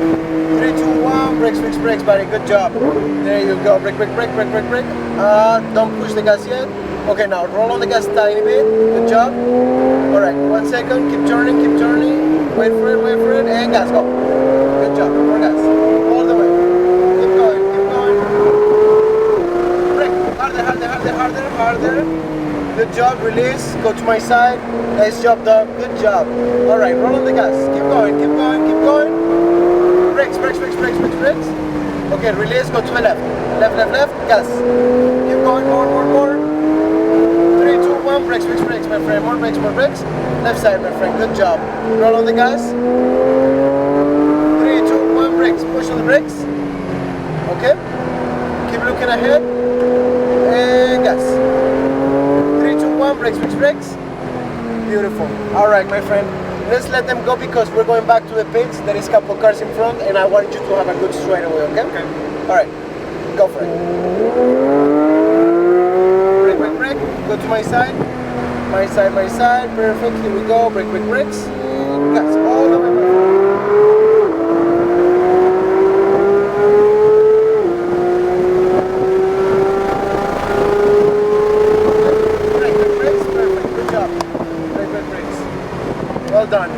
3, 2, 1, brakes, fix brakes, buddy, good job. There you go, brake, brake, brake, brake, brake, brake. Don't push the gas yet. Okay, now roll on the gas tiny bit, good job. Alright, 1 second, keep turning, wait for it, and gas, go. Good job, more gas, all the way. Keep going, brake, harder, harder, harder, harder, harder. Good job, release, go to my side. Nice job, dog, good job. Alright, roll on the gas, keep going, keep going, keep going. Brakes, brakes, brakes, brakes, brakes, brakes. Okay, release, go to the left. Left, left, left, gas. Keep going, more. 3, 2, 1, brakes, brakes, brakes, my friend. More brakes, more brakes. Left side, my friend, good job. Roll on the gas. 3, 2, 1, brakes. Push on the brakes. Okay. Keep looking ahead. And gas. 3, 2, 1, brakes, brakes, brakes. Beautiful. Alright, my friend. Let's let them go because we're going back to the pits. There is a couple cars in front and I want you to have a good straightaway, okay? Okay. Alright, go for it. Brake, brake, brake. Go to my side. My side. Perfect. Here we go. Brake, brake, brakes. And gas. All the way, my friend. Brake, brake, brakes. Perfect. Good job. Brake, brake, brakes. Well done.